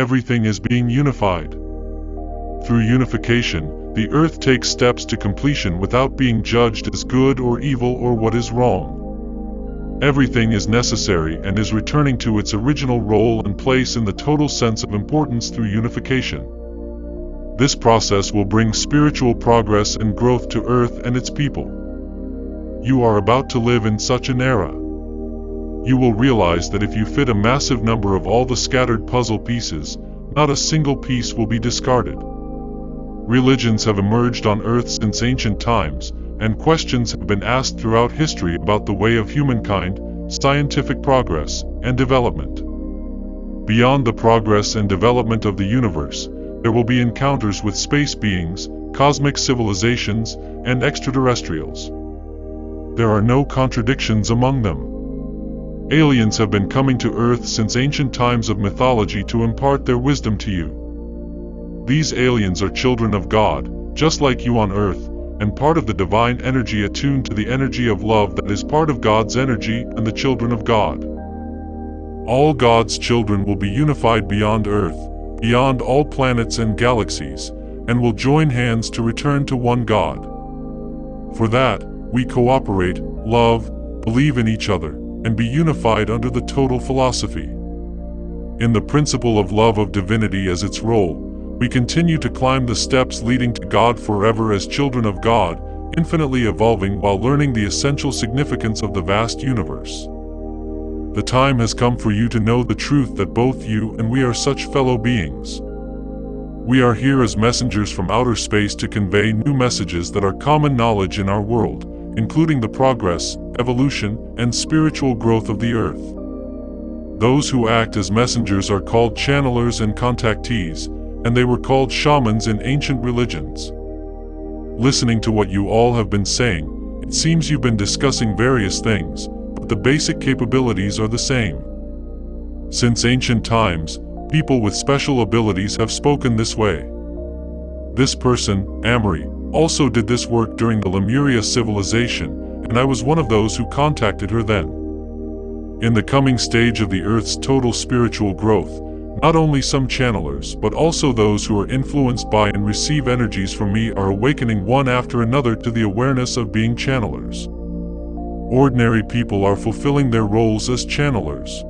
everything is being unified. Through unification, the Earth takes steps to completion without being judged as good or evil or what is wrong. Everything is necessary and is returning to its original role and place in the total sense of importance through unification. This process will bring spiritual progress and growth to Earth and its people. You are about to live in such an era. You will realize that if you fit a massive number of all the scattered puzzle pieces, not a single piece will be discarded. Religions have emerged on Earth since ancient times, and questions have been asked throughout history about the way of humankind, scientific progress, and development. Beyond the progress and development of the universe, there will be encounters with space beings, cosmic civilizations, and extraterrestrials. There are no contradictions among them. Aliens have been coming to Earth since ancient times of mythology to impart their wisdom to you. These aliens are children of God, just like you on Earth, and part of the divine energy attuned to the energy of love that is part of God's energy and the children of God. All God's children will be unified beyond Earth, beyond all planets and galaxies, and will join hands to return to one God. For that, we cooperate, love, believe in each other, and be unified under the total philosophy. In the principle of love of divinity as its role, we continue to climb the steps leading to God forever as children of God, infinitely evolving while learning the essential significance of the vast universe. The time has come for you to know the truth that both you and we are such fellow beings. We are here as messengers from outer space to convey new messages that are common knowledge in our world, including the progress, evolution, and spiritual growth of the Earth. Those who act as messengers are called channelers and contactees, and they were called shamans in ancient religions. Listening to what you all have been saying, it seems you've been discussing various things, but the basic capabilities are the same. Since ancient times, people with special abilities have spoken this way. This person, Amory, also did this work during the Lemuria civilization, and I was one of those who contacted her then. In the coming stage of the Earth's total spiritual growth, not only some channelers, but also those who are influenced by and receive energies from me are awakening one after another to the awareness of being channelers. Ordinary people are fulfilling their roles as channelers.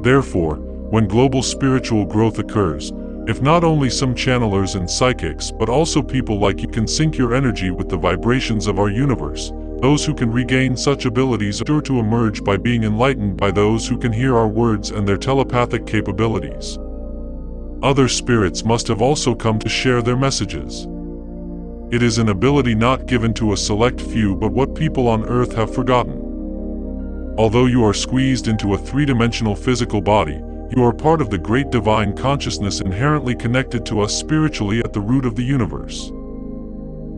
Therefore, when global spiritual growth occurs, if not only some channelers and psychics, but also people like you can sync your energy with the vibrations of our universe, those who can regain such abilities are sure to emerge by being enlightened by those who can hear our words and their telepathic capabilities. Other spirits must have also come to share their messages. It is an ability not given to a select few but what people on Earth have forgotten. Although you are squeezed into a three-dimensional physical body, you are part of the great divine consciousness inherently connected to us spiritually at the root of the universe.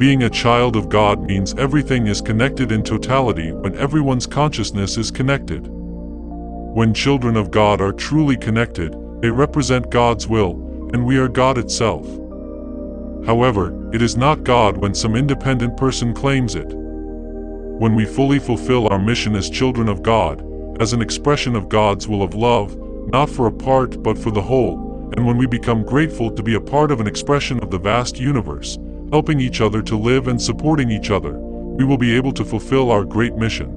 Being a child of God means everything is connected in totality when everyone's consciousness is connected. When children of God are truly connected, they represent God's will, and we are God itself. However, it is not God when some independent person claims it. When we fully fulfill our mission as children of God, as an expression of God's will of love, not for a part but for the whole, and when we become grateful to be a part of an expression of the vast universe, helping each other to live and supporting each other, we will be able to fulfill our great mission.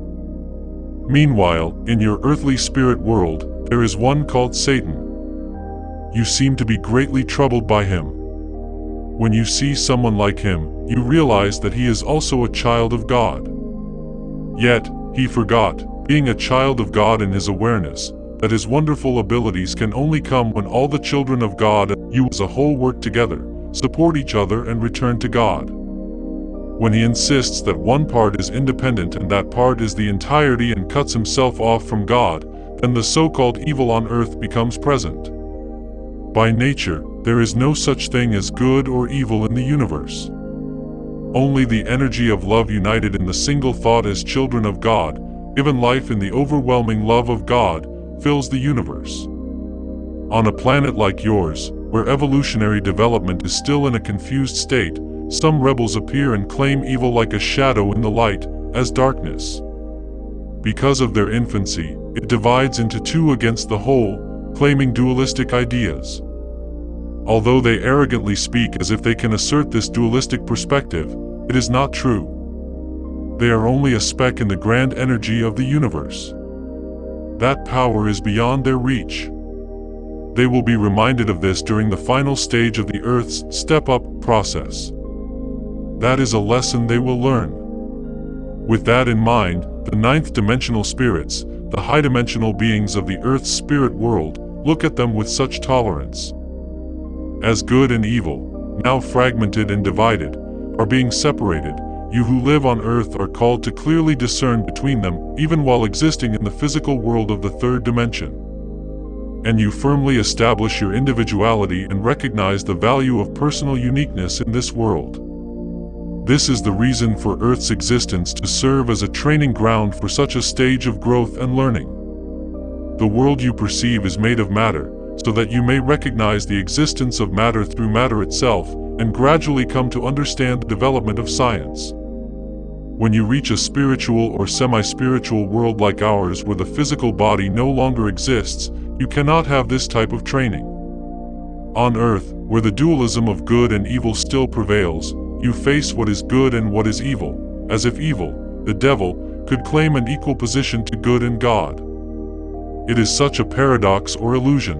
Meanwhile, in your earthly spirit world, there is one called Satan. You seem to be greatly troubled by him. When you see someone like him, you realize that he is also a child of God. Yet, he forgot, being a child of God in his awareness, that his wonderful abilities can only come when all the children of God and you as a whole work together, support each other and return to God. When he insists that one part is independent and that part is the entirety and cuts himself off from God, then the so-called evil on earth becomes present. By nature, there is no such thing as good or evil in the universe. Only the energy of love united in the single thought as children of God, given life in the overwhelming love of God, fills the universe. On a planet like yours, where evolutionary development is still in a confused state, some rebels appear and claim evil like a shadow in the light, as darkness. Because of their infancy, it divides into two against the whole, claiming dualistic ideas. Although they arrogantly speak as if they can assert this dualistic perspective, it is not true. They are only a speck in the grand energy of the universe. That power is beyond their reach. They will be reminded of this during the final stage of the Earth's step-up process. That is a lesson they will learn. With that in mind, the ninth dimensional spirits, the high-dimensional beings of the Earth's spirit world, look at them with such tolerance. As good and evil, now fragmented and divided, are being separated, you who live on Earth are called to clearly discern between them, even while existing in the physical world of the third dimension. And you firmly establish your individuality and recognize the value of personal uniqueness in this world. This is the reason for Earth's existence, to serve as a training ground for such a stage of growth and learning. The world you perceive is made of matter, so that you may recognize the existence of matter through matter itself, and gradually come to understand the development of science. When you reach a spiritual or semi-spiritual world like ours, where the physical body no longer exists, you cannot have this type of training. On Earth, where the dualism of good and evil still prevails, you face what is good and what is evil, as if evil, the devil, could claim an equal position to good and God. It is such a paradox or illusion.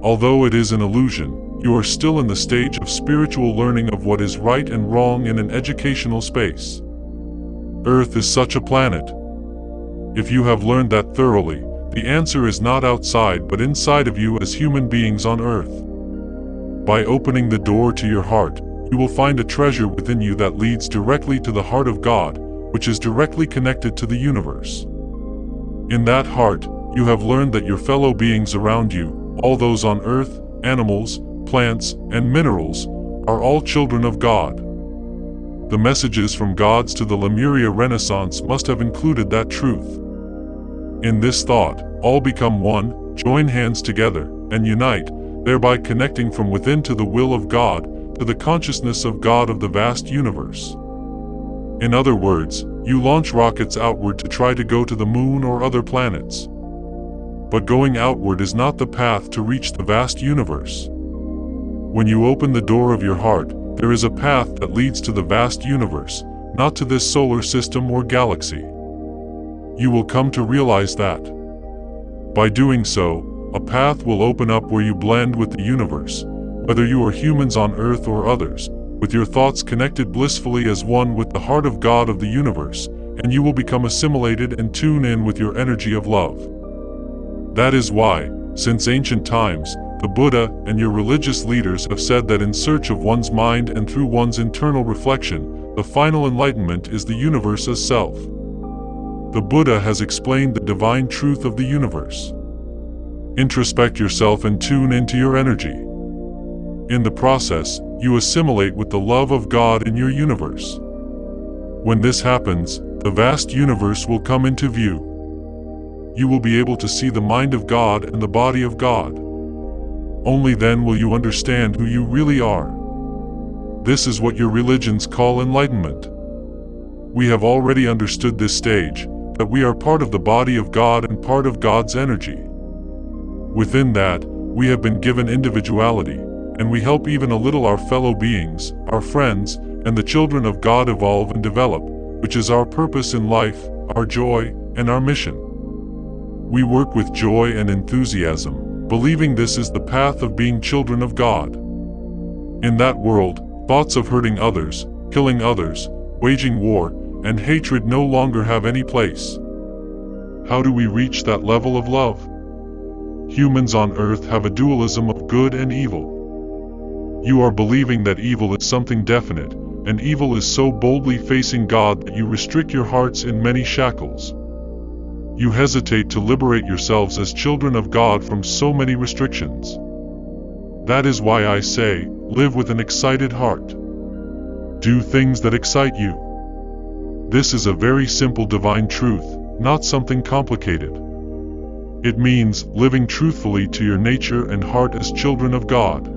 Although it is an illusion, you are still in the stage of spiritual learning of what is right and wrong in an educational space. Earth is such a planet. If you have learned that thoroughly, the answer is not outside but inside of you as human beings on Earth. By opening the door to your heart, you will find a treasure within you that leads directly to the heart of God, which is directly connected to the universe. In that heart, you have learned that your fellow beings around you, all those on Earth, animals, plants, and minerals, are all children of God. The messages from gods to the Lemuria Renaissance must have included that truth. In this thought, all become one, join hands together, and unite, thereby connecting from within to the will of God, to the consciousness of God of the vast universe. In other words, you launch rockets outward to try to go to the moon or other planets. But going outward is not the path to reach the vast universe. When you open the door of your heart, there is a path that leads to the vast universe, not to this solar system or galaxy. You will come to realize that. By doing so, a path will open up where you blend with the universe, whether you are humans on Earth or others, with your thoughts connected blissfully as one with the heart of God of the universe, and you will become assimilated and tune in with your energy of love. That is why, since ancient times, the Buddha and your religious leaders have said that in search of one's mind and through one's internal reflection, the final enlightenment is the universe as self. The Buddha has explained the divine truth of the universe. Introspect yourself and tune into your energy. In the process, you assimilate with the love of God in your universe. When this happens, the vast universe will come into view. You will be able to see the mind of God and the body of God. Only then will you understand who you really are. This is what your religions call enlightenment. We have already understood this stage, that we are part of the body of God and part of God's energy. Within that, we have been given individuality, and we help even a little our fellow beings, our friends, and the children of God evolve and develop, which is our purpose in life, our joy, and our mission. We work with joy and enthusiasm, believing this is the path of being children of God. In that world, thoughts of hurting others, killing others, waging war, and hatred no longer have any place. How do we reach that level of love? Humans on Earth have a dualism of good and evil. You are believing that evil is something definite, and evil is so boldly facing God that you restrict your hearts in many shackles. You hesitate to liberate yourselves as children of God from so many restrictions. That is why I say, live with an excited heart. Do things that excite you. This is a very simple divine truth, not something complicated. It means living truthfully to your nature and heart as children of God.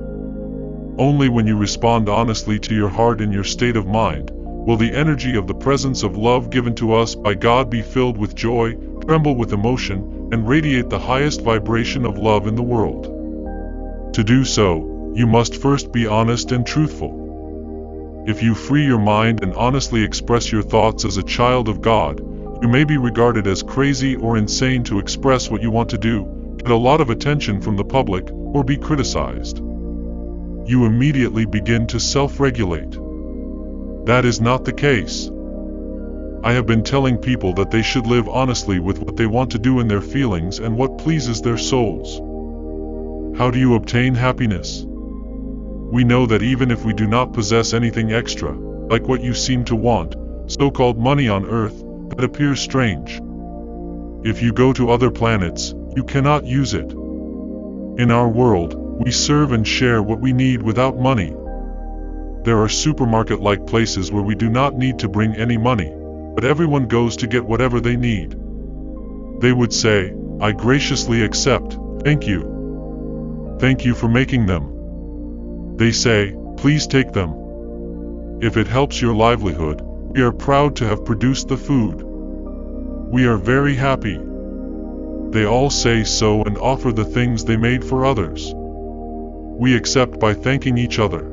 Only when you respond honestly to your heart and your state of mind, will the energy of the presence of love given to us by God be filled with joy, tremble with emotion, and radiate the highest vibration of love in the world. To do so, You must first be honest and truthful. If you free your mind and honestly express your thoughts as a child of God, you may be regarded as crazy or insane to express what you want to do, get a lot of attention from the public, or be criticized. You immediately begin to self-regulate. That is not the case. I have been telling people that they should live honestly with what they want to do in their feelings and what pleases their souls. How do you obtain happiness? We know that even if we do not possess anything extra, like what you seem to want, so-called money on Earth, that appears strange. If you go to other planets, you cannot use it. In our world, we serve and share what we need without money. There are supermarket-like places where we do not need to bring any money, but everyone goes to get whatever they need. They would say, "I graciously accept, thank you. Thank you for making them." They say, "Please take them. If it helps your livelihood, we are proud to have produced the food. We are very happy." They all say so and offer the things they made for others. We accept by thanking each other.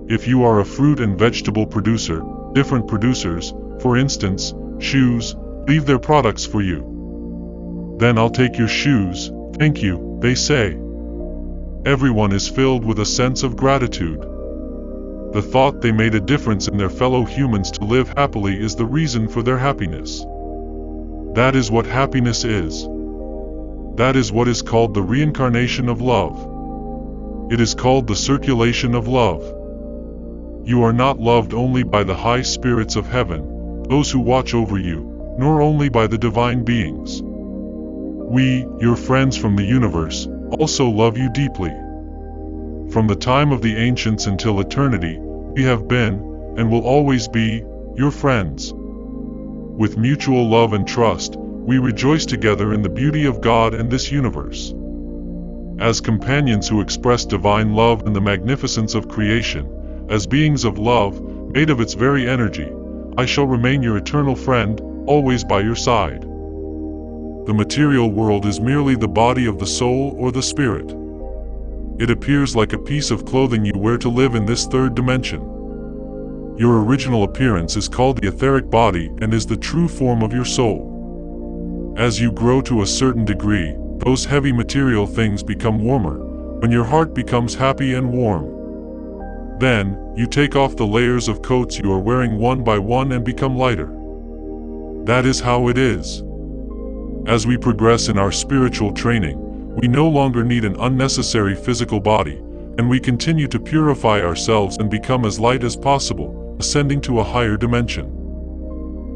If you are a fruit and vegetable producer, different producers, for instance, shoes, leave their products for you. "Then I'll take your shoes, thank you," they say. Everyone is filled with a sense of gratitude. The thought they made a difference in their fellow humans to live happily is the reason for their happiness. That is what happiness is. That is what is called the reincarnation of love. It is called the circulation of love. You are not loved only by the high spirits of heaven, those who watch over you, nor only by the divine beings. We, your friends from the universe, also love you deeply. From the time of the ancients until eternity, we have been, and will always be, your friends. With mutual love and trust, we rejoice together in the beauty of God and this universe. As companions who express divine love and the magnificence of creation, as beings of love, made of its very energy, I shall remain your eternal friend, always by your side. The material world is merely the body of the soul or the spirit. It appears like a piece of clothing you wear to live in this third dimension. Your original appearance is called the etheric body and is the true form of your soul. As you grow to a certain degree, those heavy material things become warmer, when your heart becomes happy and warm. Then, you take off the layers of coats you are wearing one by one and become lighter. That is how it is. As we progress in our spiritual training, we no longer need an unnecessary physical body, and we continue to purify ourselves and become as light as possible, ascending to a higher dimension.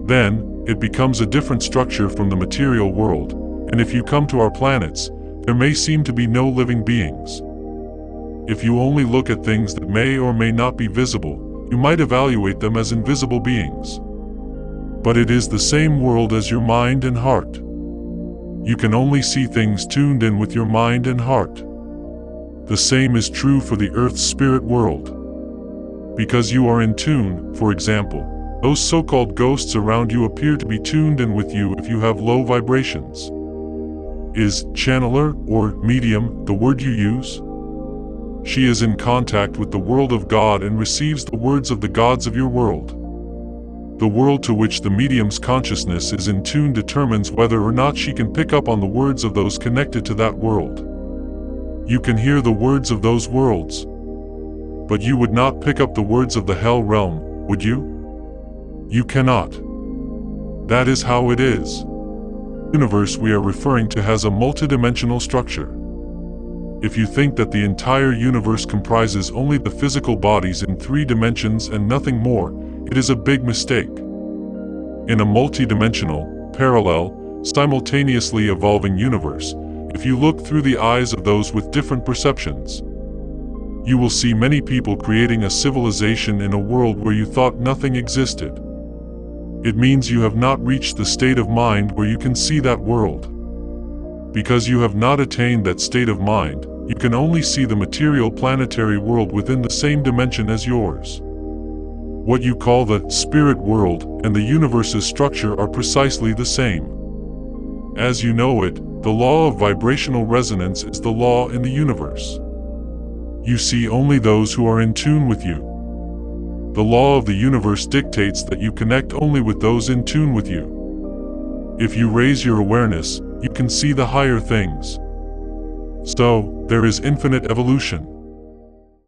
Then, it becomes a different structure from the material world, and if you come to our planets, there may seem to be no living beings. If you only look at things that may or may not be visible, you might evaluate them as invisible beings. But it is the same world as your mind and heart. You can only see things tuned in with your mind and heart. The same is true for the Earth's spirit world. Because you are in tune, for example, those so-called ghosts around you appear to be tuned in with you if you have low vibrations. Is channeler or medium the word you use? She is in contact with the world of God and receives the words of the gods of your world. The world to which the medium's consciousness is in tune determines whether or not she can pick up on the words of those connected to that world. You can hear the words of those worlds. But you would not pick up the words of the hell realm, would you? You cannot. That is how it is. The universe we are referring to has a multidimensional structure. If you think that the entire universe comprises only the physical bodies in 3 dimensions and nothing more, it is a big mistake. In a multidimensional, parallel, simultaneously evolving universe, if you look through the eyes of those with different perceptions, you will see many people creating a civilization in a world where you thought nothing existed. It means you have not reached the state of mind where you can see that world. Because you have not attained that state of mind, you can only see the material planetary world within the same dimension as yours. What you call the spirit world and the universe's structure are precisely the same. As you know it, the law of vibrational resonance is the law in the universe. You see only those who are in tune with you. The law of the universe dictates that you connect only with those in tune with you. If you raise your awareness, you can see the higher things. So, there is infinite evolution.